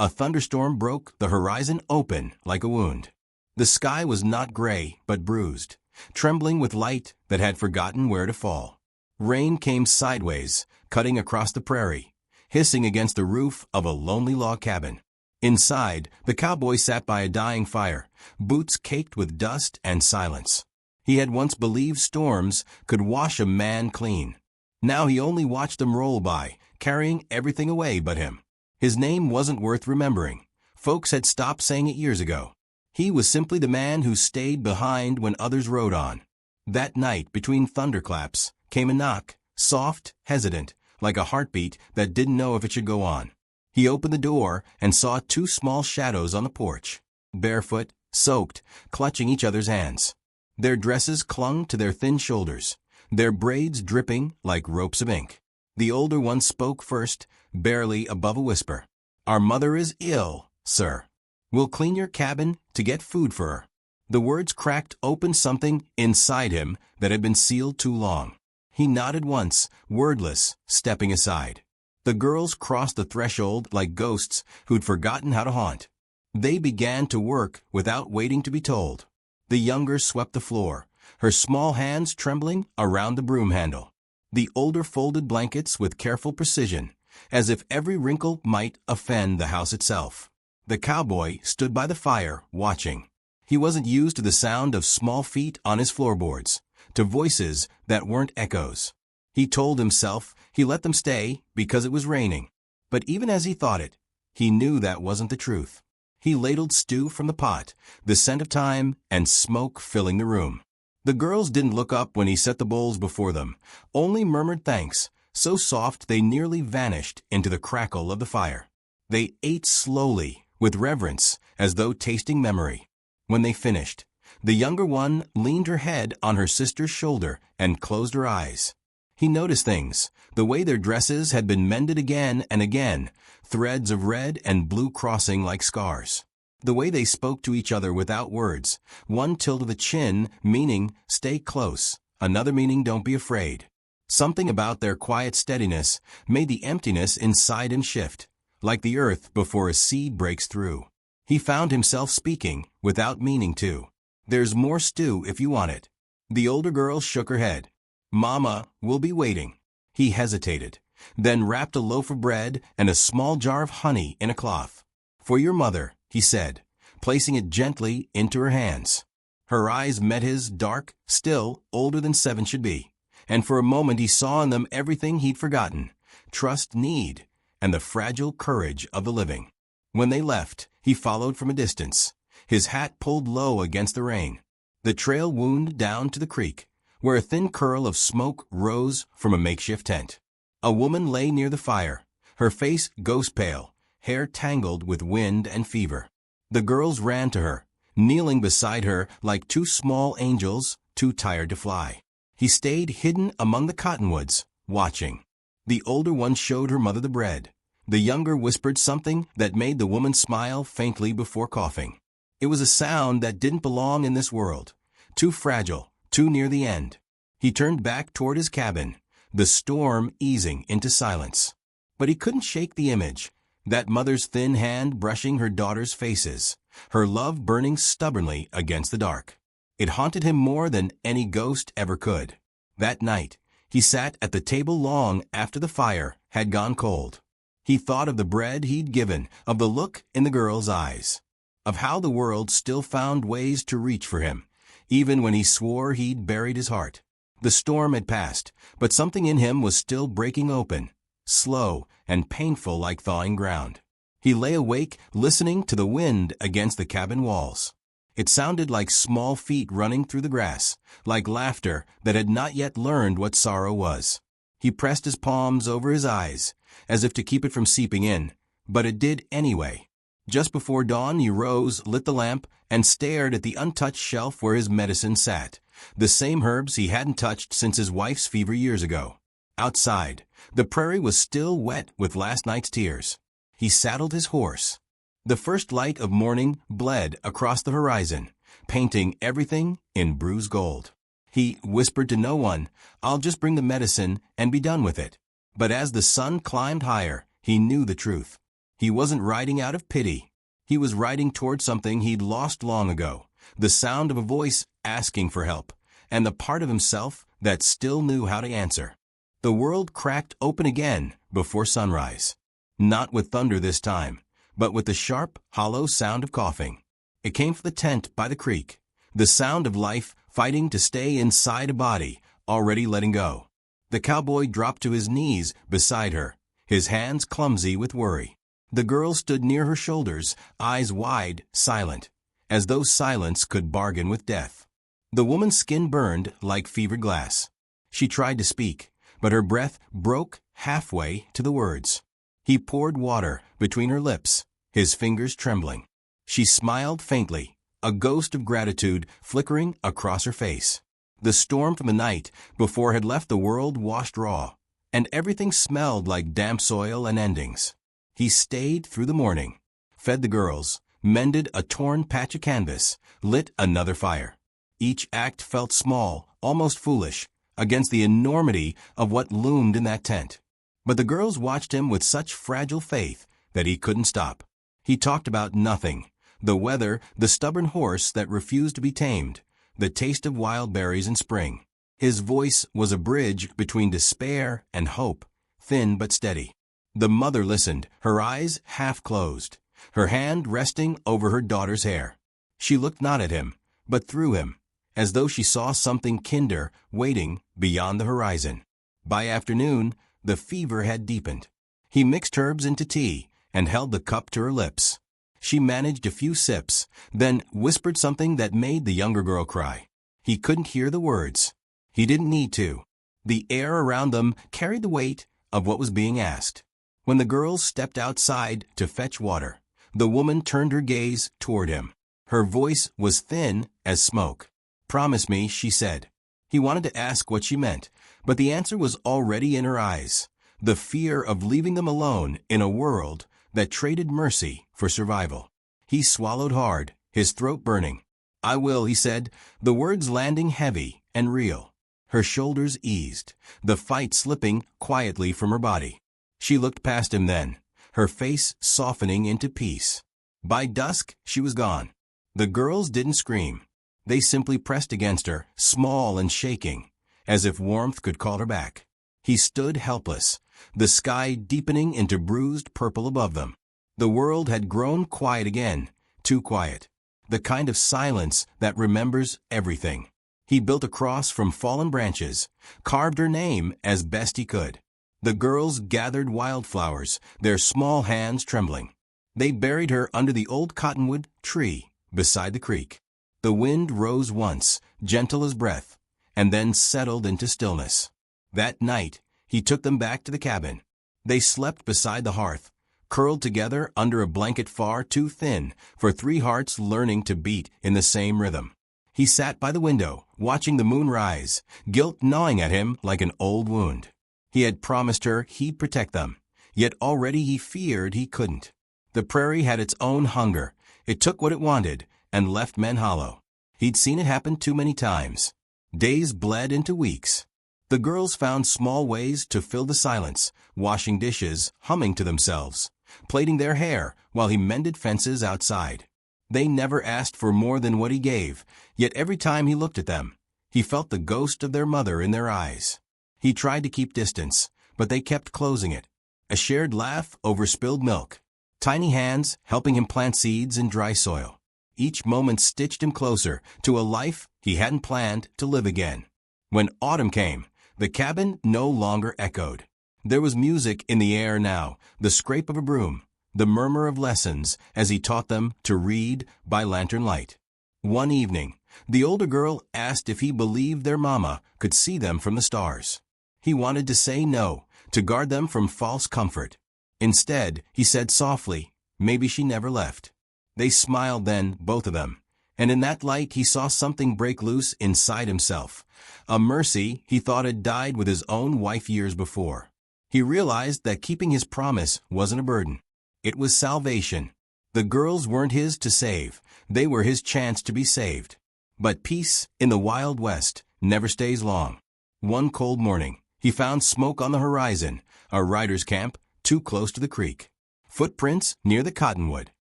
a thunderstorm broke the horizon open like a wound. The sky was not gray but bruised, trembling with light that had forgotten where to fall. Rain came sideways, cutting across the prairie, hissing against the roof of a lonely log cabin. Inside, the cowboy sat by a dying fire, boots caked with dust and silence. He had once believed storms could wash a man clean. Now he only watched them roll by, carrying everything away but him. His name wasn't worth remembering. Folks had stopped saying it years ago. He was simply the man who stayed behind when others rode on. That night, between thunderclaps, came a knock, soft, hesitant, like a heartbeat that didn't know if it should go on. He opened the door and saw two small shadows on the porch, barefoot, soaked, clutching each other's hands. Their dresses clung to their thin shoulders, their braids dripping like ropes of ink. The older one spoke first, barely above a whisper. "Our mother is ill, sir. We'll clean your cabin to get food for her." The words cracked open something inside him that had been sealed too long. He nodded once, wordless, stepping aside. The girls crossed the threshold like ghosts who'd forgotten how to haunt. They began to work without waiting to be told. The younger swept the floor, her small hands trembling around the broom handle. The older folded blankets with careful precision, as if every wrinkle might offend the house itself. The cowboy stood by the fire, watching. He wasn't used to the sound of small feet on his floorboards, to voices that weren't echoes. He told himself he let them stay because it was raining. But even as he thought it, he knew that wasn't the truth. He ladled stew from the pot, the scent of thyme and smoke filling the room. The girls didn't look up when he set the bowls before them, only murmured thanks, so soft they nearly vanished into the crackle of the fire. They ate slowly, with reverence, as though tasting memory. When they finished, the younger one leaned her head on her sister's shoulder and closed her eyes. He noticed things, the way their dresses had been mended again and again, threads of red and blue crossing like scars. The way they spoke to each other without words, one tilt of the chin meaning stay close, another meaning don't be afraid. Something about their quiet steadiness made the emptiness inside him shift, like the earth before a seed breaks through. He found himself speaking, without meaning to. "There's more stew if you want it." The older girl shook her head. "Mama, we'll be waiting." He hesitated, then wrapped a loaf of bread and a small jar of honey in a cloth. "For your mother," he said, placing it gently into her hands. Her eyes met his, dark, still, older than 7 should be, and for a moment he saw in them everything he'd forgotten: trust, need, and the fragile courage of the living. When they left, he followed from a distance, his hat pulled low against the rain. The trail wound down to the creek, where a thin curl of smoke rose from a makeshift tent. A woman lay near the fire, her face ghost-pale, hair tangled with wind and fever. The girls ran to her, kneeling beside her like two small angels too tired to fly. He stayed hidden among the cottonwoods, watching. The older one showed her mother the bread. The younger whispered something that made the woman smile faintly before coughing. It was a sound that didn't belong in this world, too fragile, too near the end. He turned back toward his cabin, the storm easing into silence. But he couldn't shake the image, that mother's thin hand brushing her daughter's faces, her love burning stubbornly against the dark. It haunted him more than any ghost ever could. That night, he sat at the table long after the fire had gone cold. He thought of the bread he'd given, of the look in the girl's eyes, of how the world still found ways to reach for him, even when he swore he'd buried his heart. The storm had passed, but something in him was still breaking open, slow and painful like thawing ground. He lay awake, listening to the wind against the cabin walls. It sounded like small feet running through the grass, like laughter that had not yet learned what sorrow was. He pressed his palms over his eyes, as if to keep it from seeping in, but it did anyway. Just before dawn he rose, lit the lamp, and stared at the untouched shelf where his medicine sat, the same herbs he hadn't touched since his wife's fever years ago. Outside, the prairie was still wet with last night's tears. He saddled his horse. The first light of morning bled across the horizon, painting everything in bruised gold. He whispered to no one, "I'll just bring the medicine and be done with it." But as the sun climbed higher, he knew the truth. He wasn't riding out of pity. He was riding toward something he'd lost long ago, the sound of a voice asking for help, and the part of himself that still knew how to answer. The world cracked open again before sunrise. Not with thunder this time, but with the sharp, hollow sound of coughing. It came from the tent by the creek, the sound of life fighting to stay inside a body already letting go. The cowboy dropped to his knees beside her, his hands clumsy with worry. The girl stood near her shoulders, eyes wide, silent, as though silence could bargain with death. The woman's skin burned like fevered glass. She tried to speak, but her breath broke halfway to the words. He poured water between her lips, his fingers trembling. She smiled faintly, a ghost of gratitude flickering across her face. The storm from the night before had left the world washed raw, and everything smelled like damp soil and endings. He stayed through the morning, fed the girls, mended a torn patch of canvas, lit another fire. Each act felt small, almost foolish, against the enormity of what loomed in that tent. But the girls watched him with such fragile faith that he couldn't stop. He talked about nothing: the weather, the stubborn horse that refused to be tamed, the taste of wild berries in spring. His voice was a bridge between despair and hope, thin but steady. The mother listened, her eyes half closed, her hand resting over her daughter's hair. She looked not at him, but through him, as though she saw something kinder waiting beyond the horizon. By afternoon, the fever had deepened. He mixed herbs into tea and held the cup to her lips. She managed a few sips, then whispered something that made the younger girl cry. He couldn't hear the words. He didn't need to. The air around them carried the weight of what was being asked. When the girls stepped outside to fetch water, the woman turned her gaze toward him. Her voice was thin as smoke. "Promise me," she said. He wanted to ask what she meant, but the answer was already in her eyes. The fear of leaving them alone in a world that traded mercy for survival. He swallowed hard, his throat burning. "I will," he said, the words landing heavy and real. Her shoulders eased, the fight slipping quietly from her body. She looked past him then, her face softening into peace. By dusk, she was gone. The girls didn't scream. They simply pressed against her, small and shaking, as if warmth could call her back. He stood helpless, the sky deepening into bruised purple above them. The world had grown quiet again, too quiet. The kind of silence that remembers everything. He built a cross from fallen branches, carved her name as best he could. The girls gathered wildflowers, their small hands trembling. They buried her under the old cottonwood tree beside the creek. The wind rose once, gentle as breath, and then settled into stillness. That night, he took them back to the cabin. They slept beside the hearth, curled together under a blanket far too thin for three hearts learning to beat in the same rhythm. He sat by the window, watching the moon rise, guilt gnawing at him like an old wound. He had promised her he'd protect them, yet already he feared he couldn't. The prairie had its own hunger. It took what it wanted and left men hollow. He'd seen it happen too many times. Days bled into weeks. The girls found small ways to fill the silence, washing dishes, humming to themselves, plaiting their hair while he mended fences outside. They never asked for more than what he gave, yet every time he looked at them, he felt the ghost of their mother in their eyes. He tried to keep distance, but they kept closing it. A shared laugh over spilled milk. Tiny hands helping him plant seeds in dry soil. Each moment stitched him closer to a life he hadn't planned to live again. When autumn came, the cabin no longer echoed. There was music in the air now, the scrape of a broom, the murmur of lessons as he taught them to read by lantern light. One evening, the older girl asked if he believed their mama could see them from the stars. He wanted to say no, to guard them from false comfort. Instead, he said softly, maybe she never left. They smiled then, both of them, and in that light he saw something break loose inside himself, a mercy he thought had died with his own wife years before. He realized that keeping his promise wasn't a burden. It was salvation. The girls weren't his to save, they were his chance to be saved. But peace in the Wild West never stays long. One cold morning, he found smoke on the horizon, a rider's camp too close to the creek. Footprints near the cottonwood.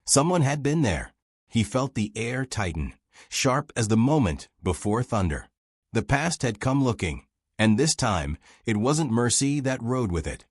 Someone had been there. He felt the air tighten, sharp as the moment before thunder. The past had come looking, and this time it wasn't mercy that rode with it.